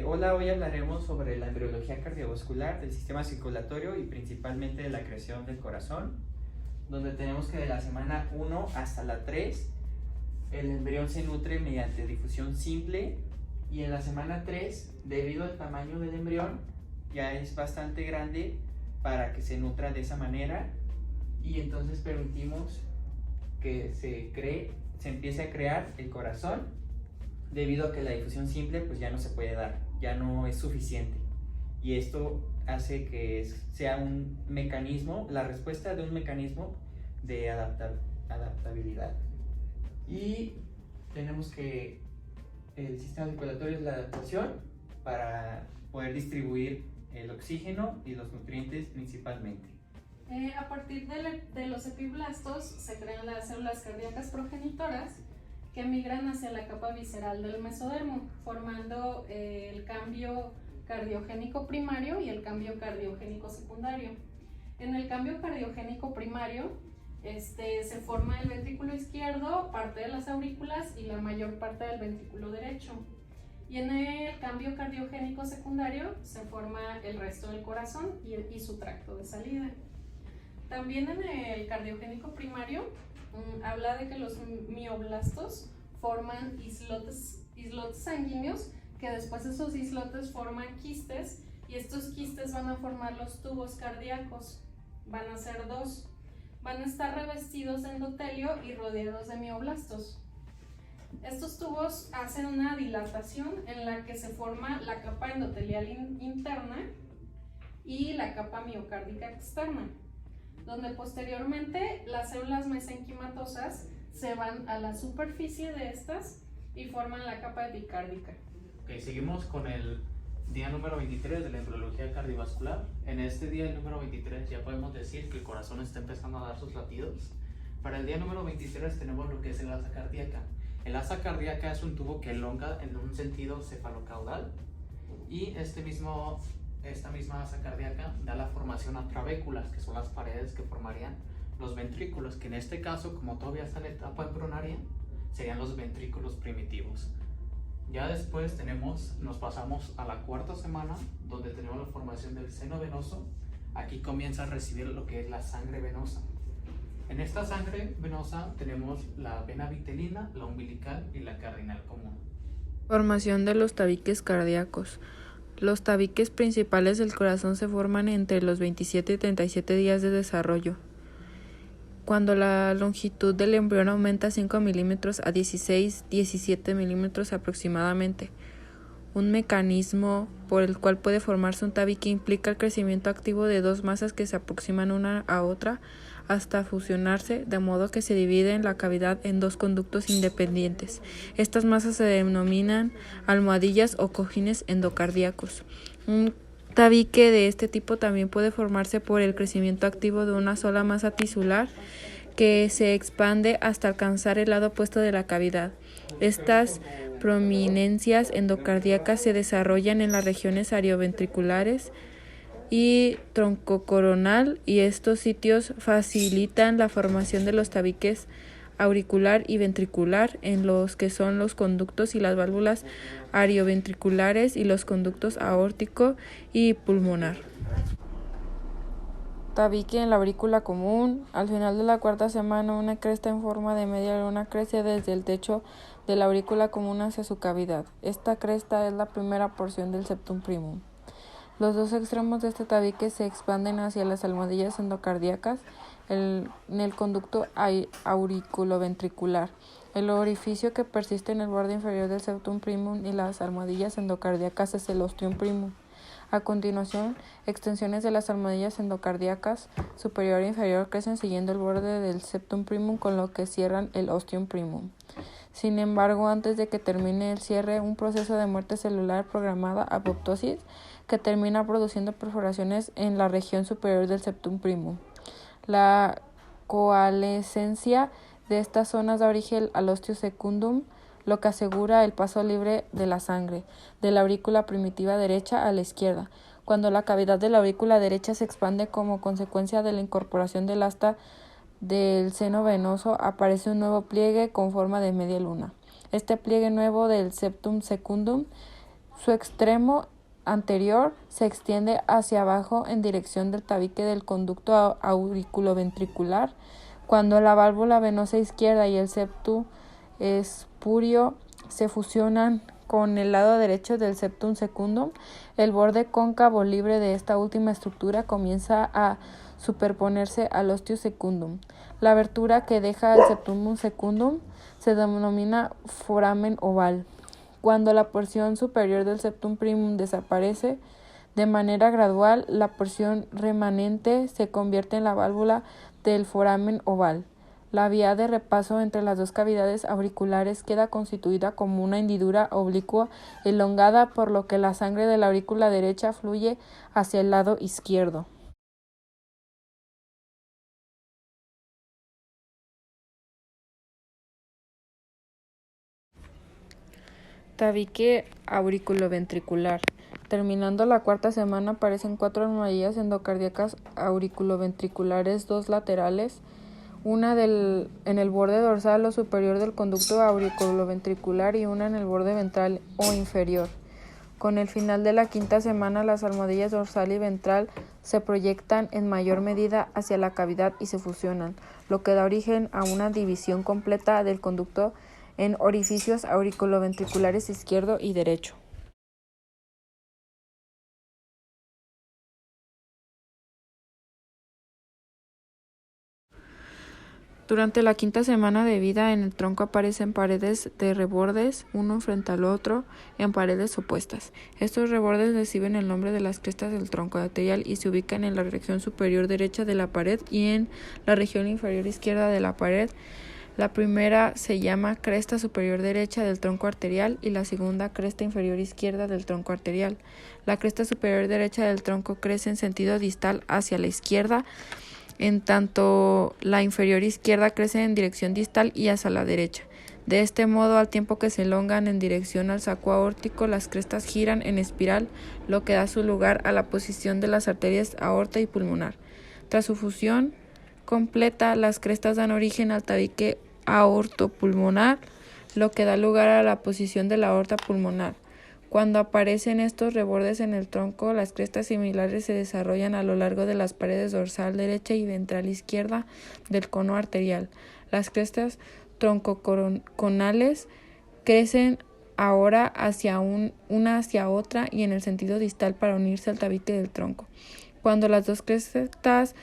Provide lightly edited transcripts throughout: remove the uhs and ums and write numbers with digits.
Hola, hoy hablaremos sobre la embriología cardiovascular del sistema circulatorio y principalmente de la creación del corazón, donde tenemos que de la semana 1 hasta la 3 el embrión se nutre mediante difusión simple, y en la semana 3, debido al tamaño del embrión, ya es bastante grande para que se nutra de esa manera, y entonces permitimos que se empiece a crear el corazón, debido a que la difusión simple pues ya no se puede dar, ya no es suficiente, y esto hace que sea un mecanismo, la respuesta de un mecanismo de adaptabilidad. Y tenemos que el sistema circulatorio es la adaptación para poder distribuir el oxígeno y los nutrientes principalmente. A partir de los epiblastos se crean las células cardíacas progenitoras que migran hacia la capa visceral del mesodermo, formando el cambio cardiogénico primario y el cambio cardiogénico secundario. En el cambio cardiogénico primario se forma el ventrículo izquierdo, parte de las aurículas y la mayor parte del ventrículo derecho. Y en el cambio cardiogénico secundario se forma el resto del corazón y su tracto de salida. También en el cardiogénico primario habla de que los mioblastos forman islotes sanguíneos, que después esos islotes forman quistes, y estos quistes van a formar los tubos cardíacos. Van a ser dos. Van a estar revestidos de endotelio y rodeados de mioblastos. Estos tubos hacen una dilatación en la que se forma la capa endotelial interna y la capa miocárdica externa, donde posteriormente las células mesenquimatosas se van a la superficie de estas y forman la capa epicárdica. Ok, seguimos con el día número 23 de la embriología cardiovascular. En este día, el número 23, ya podemos decir que el corazón está empezando a dar sus latidos. Para el día número 23 tenemos lo que es el asa cardíaca. El asa cardíaca es un tubo que elonga en un sentido cefalocaudal, y esta misma asa cardíaca da la formación a trabéculas, que son las paredes que formarían los ventrículos, que en este caso, como todavía está en la etapa embrionaria, serían los ventrículos primitivos. Ya después nos pasamos a la cuarta semana, donde tenemos la formación del seno venoso. Aquí comienza a recibir lo que es la sangre venosa. En esta sangre venosa tenemos la vena vitelina, la umbilical y la cardinal común. Formación de los tabiques cardíacos. Los tabiques principales del corazón se forman entre los 27 y 37 días de desarrollo, cuando la longitud del embrión aumenta 5 milímetros a 16-17 milímetros aproximadamente. Un mecanismo por el cual puede formarse un tabique implica el crecimiento activo de dos masas que se aproximan una a otra hasta fusionarse, de modo que se divide la cavidad en dos conductos independientes. Estas masas se denominan almohadillas o cojines endocardíacos. Un tabique de este tipo también puede formarse por el crecimiento activo de una sola masa tisular que se expande hasta alcanzar el lado opuesto de la cavidad. Estas prominencias endocardíacas se desarrollan en las regiones arioventriculares y troncocoronal, y estos sitios facilitan la formación de los tabiques auricular y ventricular, en los que son los conductos y las válvulas arioventriculares y los conductos aórtico y pulmonar. Tabique en la aurícula común. Al final de la cuarta semana, una cresta en forma de media luna crece desde el techo de la aurícula común hacia su cavidad. Esta cresta es la primera porción del septum primum. Los dos extremos de este tabique se expanden hacia las almohadillas endocardíacas en el conducto auriculoventricular. El orificio que persiste en el borde inferior del septum primum y las almohadillas endocardíacas es el ostium primum. A continuación, extensiones de las almohadillas endocardíacas superior e inferior crecen siguiendo el borde del septum primum, con lo que cierran el ostium primum. Sin embargo, antes de que termine el cierre, un proceso de muerte celular programada, apoptosis, que termina produciendo perforaciones en la región superior del septum primum. La coalescencia de estas zonas da origen al osteo secundum, lo que asegura el paso libre de la sangre de la aurícula primitiva derecha a la izquierda. Cuando la cavidad de la aurícula derecha se expande como consecuencia de la incorporación del asta del seno venoso, aparece un nuevo pliegue con forma de media luna. Este pliegue nuevo del septum secundum Su extremo anterior se extiende hacia abajo en dirección del tabique del conducto auriculoventricular. Cuando la válvula venosa izquierda y el septum espurio se fusionan con el lado derecho del septum secundum, el borde cóncavo libre de esta última estructura comienza a superponerse al ostium secundum. La abertura que deja el septum secundum se denomina foramen oval. Cuando la porción superior del septum primum desaparece de manera gradual, la porción remanente se convierte en la válvula del foramen oval. La vía de repaso entre las dos cavidades auriculares queda constituida como una hendidura oblicua elongada, por lo que la sangre de la aurícula derecha fluye hacia el lado izquierdo. Tabique auriculoventricular. Terminando la cuarta semana aparecen 4 almohadillas endocardíacas auriculoventriculares, 2 laterales, una en el borde dorsal o superior del conducto auriculoventricular y una en el borde ventral o inferior. Con el final de la quinta semana, las almohadillas dorsal y ventral se proyectan en mayor medida hacia la cavidad y se fusionan, lo que da origen a una división completa del conducto en orificios auriculoventriculares izquierdo y derecho. Durante la quinta semana de vida, en el tronco aparecen paredes de rebordes, uno frente al otro, en paredes opuestas. Estos rebordes reciben el nombre de las crestas del tronco arterial y se ubican en la región superior derecha de la pared y en la región inferior izquierda de la pared. La primera se llama cresta superior derecha del tronco arterial y la segunda cresta inferior izquierda del tronco arterial. La cresta superior derecha del tronco crece en sentido distal hacia la izquierda, en tanto la inferior izquierda crece en dirección distal y hacia la derecha. De este modo, al tiempo que se elongan en dirección al saco aórtico, las crestas giran en espiral, lo que da su lugar a la posición de las arterias aorta y pulmonar. Tras su fusión completa, las crestas dan origen al tabique aortopulmonar, lo que da lugar a la posición de la aorta pulmonar. Cuando aparecen estos rebordes en el tronco, las crestas similares se desarrollan a lo largo de las paredes dorsal derecha y ventral izquierda del cono arterial. Las crestas troncoconales crecen ahora hacia una hacia otra y en el sentido distal para unirse al tabique del tronco. Cuando las dos crestas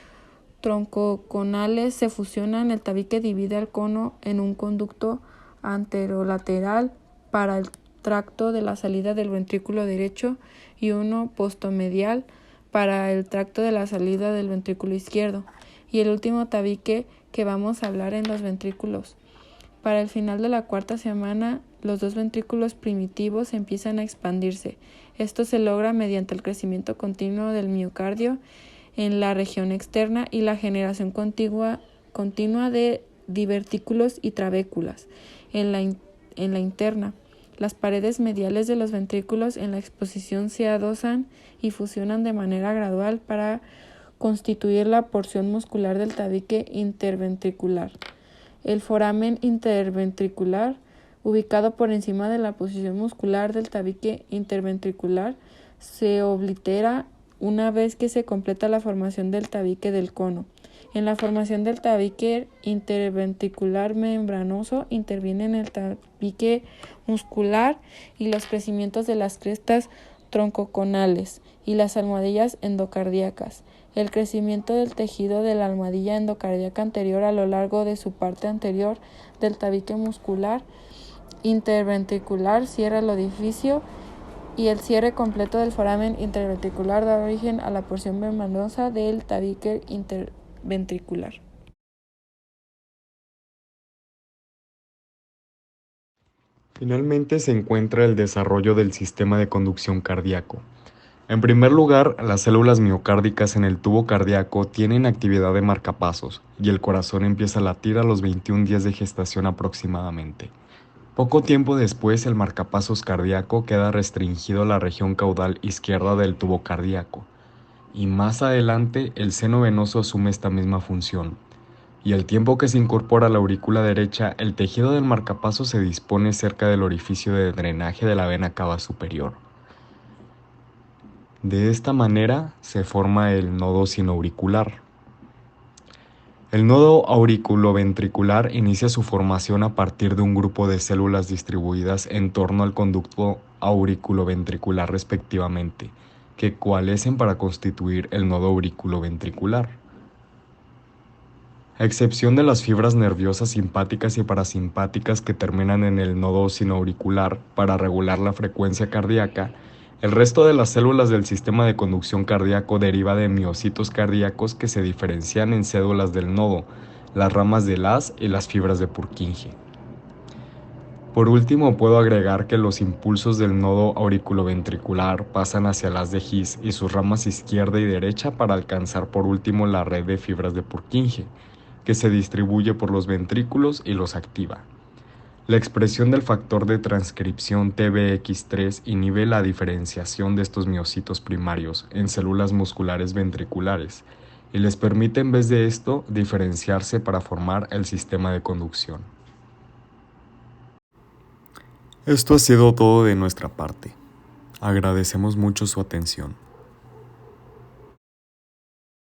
troncoconales se fusionan, el tabique divide al cono en un conducto anterolateral para el tracto de la salida del ventrículo derecho y uno postomedial para el tracto de la salida del ventrículo izquierdo, y el último tabique que vamos a hablar en los ventrículos. Para el final de la cuarta semana, los dos ventrículos primitivos empiezan a expandirse. Esto se logra mediante el crecimiento continuo del miocardio en la región externa y la generación continua de divertículos y trabéculas en la interna. Las paredes mediales de los ventrículos en la exposición se adosan y fusionan de manera gradual para constituir la porción muscular del tabique interventricular. El foramen interventricular, ubicado por encima de la posición muscular del tabique interventricular, se oblitera una vez que se completa la formación del tabique del cono. En la formación del tabique interventricular membranoso intervienen el tabique muscular y los crecimientos de las crestas troncoconales y las almohadillas endocardíacas. El crecimiento del tejido de la almohadilla endocardíaca anterior a lo largo de su parte anterior del tabique muscular interventricular cierra el orificio y el cierre completo del foramen interventricular da origen a la porción membranosa del tabique interventricular. Finalmente se encuentra el desarrollo del sistema de conducción cardíaco. En primer lugar, las células miocárdicas en el tubo cardíaco tienen actividad de marcapasos y el corazón empieza a latir a los 21 días de gestación aproximadamente. Poco tiempo después, el marcapasos cardíaco queda restringido a la región caudal izquierda del tubo cardíaco, y más adelante el seno venoso asume esta misma función. Y al tiempo que se incorpora a la aurícula derecha, el tejido del marcapasos se dispone cerca del orificio de drenaje de la vena cava superior. De esta manera se forma el nodo sinoauricular. El nodo auriculoventricular inicia su formación a partir de un grupo de células distribuidas en torno al conducto auriculoventricular respectivamente, que coalescen para constituir el nodo auriculoventricular. A excepción de las fibras nerviosas simpáticas y parasimpáticas que terminan en el nodo sinoauricular para regular la frecuencia cardíaca, el resto de las células del sistema de conducción cardíaco deriva de miocitos cardíacos que se diferencian en cédulas del nodo, las ramas del haz y las fibras de Purkinje. Por último, puedo agregar que los impulsos del nodo auriculoventricular pasan hacia el haz de His y sus ramas izquierda y derecha para alcanzar por último la red de fibras de Purkinje, que se distribuye por los ventrículos y los activa. La expresión del factor de transcripción TBX3 inhibe la diferenciación de estos miocitos primarios en células musculares ventriculares y les permite en vez de esto diferenciarse para formar el sistema de conducción. Esto ha sido todo de nuestra parte. Agradecemos mucho su atención.